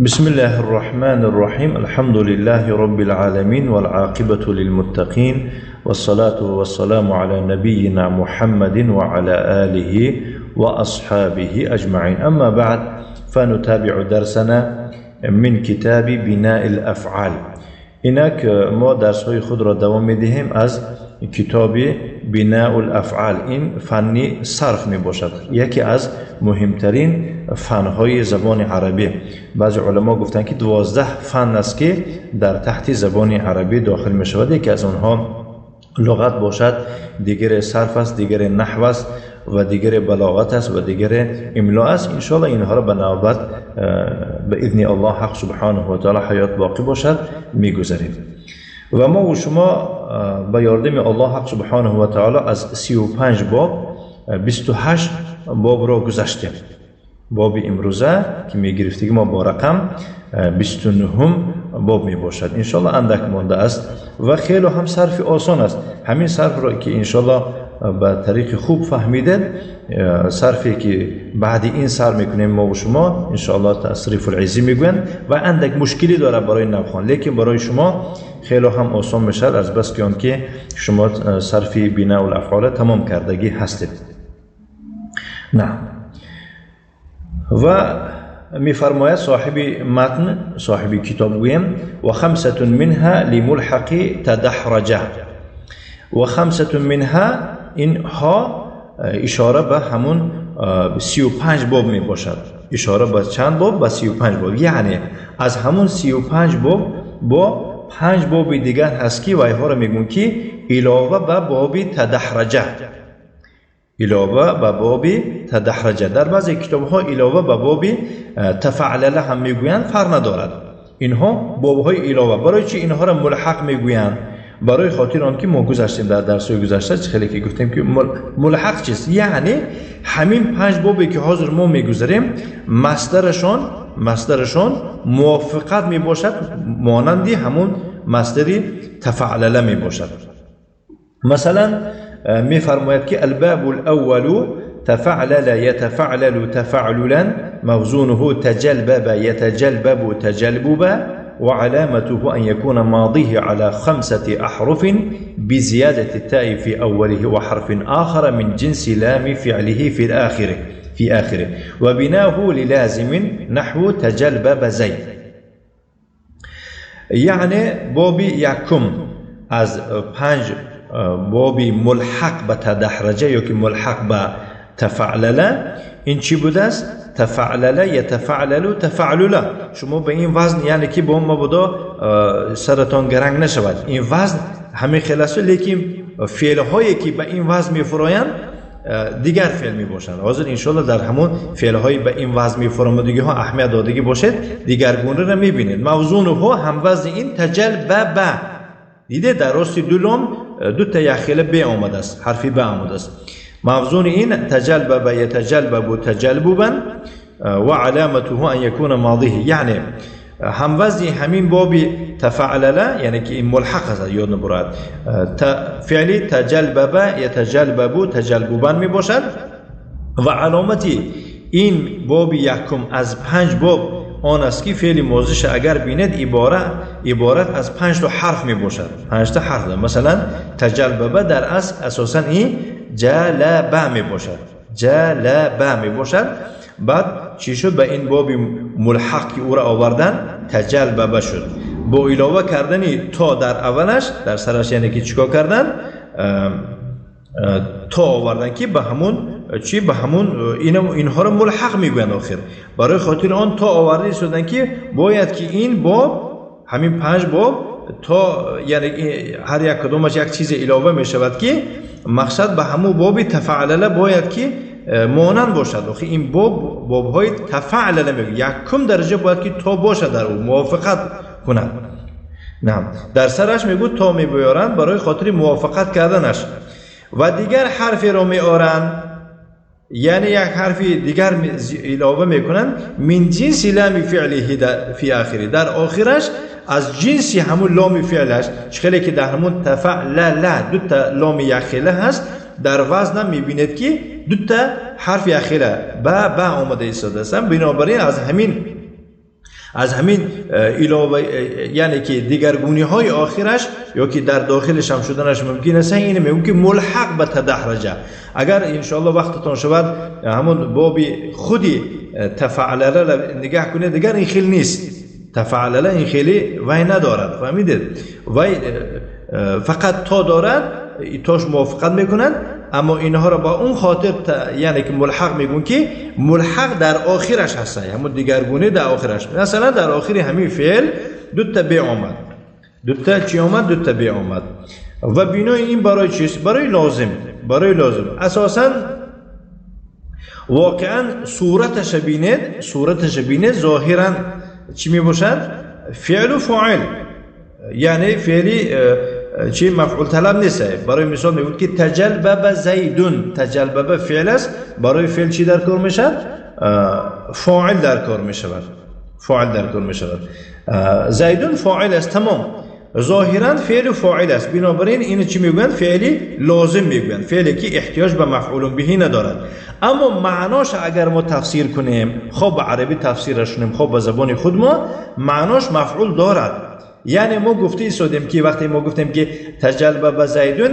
بسم الله الرحمن الرحيم. الحمد لله رب العالمين والعاقبة للمتقين والصلاة والسلام على نبينا محمد وعلى آله وأصحابه أجمعين. أما بعد فنتابع درسنا من كتاب بناء الأفعال. اینک ما درس های خود را دوام میدهیم از کتاب بناء الافعال. این فنی صرف می باشد، یکی از مهمترین فنهای زبان عربی. بعضی علما گفتن که 12 فن است که در تحت زبان عربی داخل می شود. یکی از آنها لغت باشد، دیگر صرف است، دیگر نحو است و دیگر بلاغت است و دیگر املا است. ان شاء الله اینها را به نوبت به اذن الله حق سبحانه و تعالی حیات باقی باشد میگذاریم. و ما و شما با یاردم الله حق سبحانه و تعالی از 35 باب 28 باب را گذشتیم. باب امروزه که میگرفتیم ما با رقم 29 باب می باشد. ان شاء الله اندک مانده است و خیلی هم صرف آسان است. همین صرف را که ان شاء الله به طریق خوب فهمیدید، صرفی که بعد این سر میکنیم ما و شما ان شاء الله تصریف العزی میگوین و اندک مشکلی داره برای نوخوان، لیکن برای شما خیلی هم آسان میشه از بس که آنکه شما صرف بناء الافعال تمام کردگی هستید. نه و میفرماید صاحب متن، صاحب کتاب گویم و خمسة منها لملحق تدحرجه. و خمسة منها، این ها اشاره به همون 35 باب می باشد. اشاره به چند باب؟ به 35 باب. یعنی از همون 35 باب با 5 باب دیگر هست که وایها را میگون که علاوه به باب تدحرجه، علاوه به باب تدحرجه. در بعضی کتاب ها علاوه به باب تفعلله هم میگویند، فرق ندارد. اینها باب های علاوه. برای چی اینها را ملحق میگویند؟ برای خاطر آن که ما گذاشتیم در درس‌های گذشته خیلی که گفتیم که ملحق چیست؟ یعنی همین 5 بابی که حاضر ما میگذاریم مصدرشان موافقت میباشد، مانندی همون مصدری تفعلله میباشد. مثلا میفرماید که الباب الاول تفعلل يتفعلل تفعللا موزونه تجلبب يتجلبب تجلببا وعلامته أن يكون ماضيه على 5 أحرف بزيادة التاء في أوله وحرف آخر من جنس لام فعله في آخره وبناه للازم نحو تجلبب زيد. يعني بابي يكم از 5 بابی ملحق به تدحرجه یا که ملحق به تفعلله، این چی بوده است؟ تفعلله یتفعلل تفعلله. شما به این وزن یعنی که با ما بودا سرتان گرنگ نشود، این وزن همه خلاصه، لیکن فعل هایی که به این وزن میفرایند دیگر فعل می باشند. حاضر انشالله در همون فعل هایی به این وزن میفرامدگی ها اهمیت دادگی باشد دیگر گونه را میبینید. موزون ها هم وزن این تجلبب، دیده در راست دو لام دو تا یخیله ب آمده است، حرفی ب آمده است. موزون این تجلبب یتجلبب تجلببا و علامته ان یکون ماضیه. یعنی هم وزن همین بابی تفعلله، یعنی که این ملحق است، یاد نبرد. فعلی تجلبب یتجلبب تجلببا می باشد و علامتی این بابی یکم از 5 باب آن است که فعل ماضیش اگر بینید عبارت از 5 تا حرف می باشد. 5 تا حرف. مثلا تجلبب در اصل اساسا این جلبه می باشد، جلبه می باشد. بعد چی شد؟ به این باب ملحق که او را آوردن تجلبه شد. با علاوه کردن تا در اولش، در سرش، یعنی که چیکار کردن؟ تا آوردن که به همون چی؟ به همون اینها را ملحق میگویند آخر. برای خاطر آن تا آورده شدن که باید که این باب، همین 5 باب تا، یعنی هر یک کدومش یک چیز علاوه می شود که مقصد به همون باب تفعلله باید که مانند باشد. آخه این باب های تفعلله میگه یکم درجه باید که تا باشد، در او موافقت کند. نه در سرش میگو تا میبیارند برای خاطر موافقت کردنش. و دیگر حرفی را میارند، یعنی یک حرفی دیگر علاوه میکنند من جنس لام فعله فی آخره، در آخرش از جنسی همون لام فعلش. خیلی که در همون تفعلله 2 تا لام یخیله هست، در وزن میبینید که 2 تا حرف یخیله با آمده ایستاده است. بنابراین از همین از همین علاوه یعنی که دیگرگونی های آخرش یا که در داخلش هم شدنش ممکن است، این میگم که ملحق به تدحرجه. اگر انشاءالله وقتتون شود همون بابی خودی تفعلله نگاه کنید، دیگر این خیلی نیست. تفعلله این خیلی وای ندارد، فهمیدید؟ وای فقط تا دارد، تاش موافقت میکنند، اما اینها را با اون خاطر یعنی که ملحق میگون که ملحق در آخرش هست، همون دیگرگونه در آخرش. مثلا در آخر همین فعل دو تا به آمد، دو تا چی آمد؟ دو تا به آمد. و بینای این برای چیست؟ برای لازم. برای لازم اساسا واقعا صورتش بینید ظاهرا چی می باشد؟ فعل و فاعل، یعنی فعلی چی مفعول طلب نیست. برای مثال میگوید که تجلبب زیدون، تجلبب فعل است، برای فعل چی در کار میشد؟ فاعل در کار میشود. فاعل در کار میشود. زیدون فاعل است، تمام. ظاهرا فعل و فاعل است، بنابراین این چی میگویند؟ فعلی لازم میگویند، فعلی که احتیاج به مفعول به ندارد. اما معناش اگر ما تفسیر کنیم، خب به عربی تفسیرش کنیم، خب به زبان خود ما معناش مفعول دارد. یعنی ما گفته سودیم که وقتی ما گفتیم که تجلبب زیدون،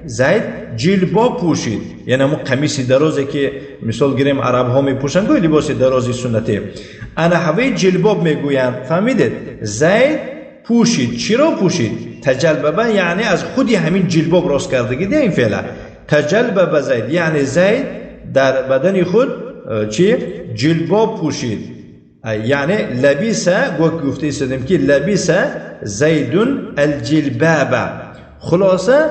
زید جلباب پوشید، یعنی ما قمیصی درازی که مثال گیریم عرب ها می پوشن، گوی لباس درازی سنتی، انا هوای جلباب میگویند، فهمیدید؟ زید پوشید. چرا پوشید؟ تجلبب یعنی از خودی همین جلباب راست کردگی ده این فعلا. تجلبب زید یعنی زید در بدن خود چی؟ جلباب پوشید. یعنی لبیسه، گفته ایستادیم که لبیسه زیدون الجلباب. خلاصه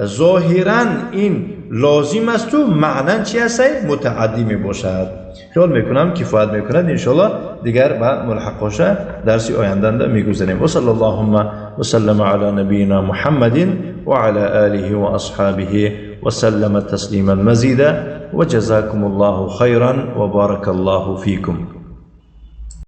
ظاهرا این لازم است و معنی چی هست؟ متعدی می باشد. خیال میکنم کفایت میکند. انشاءالله دیگر به ملحقاشه درسی آینده میگذاریم. و صلی اللهم و سلم علی نبینا محمد و علی آله و اصحابه و سلم تسلیما مزیدا و جزاکم الله خیرا و بارک الله فیکم.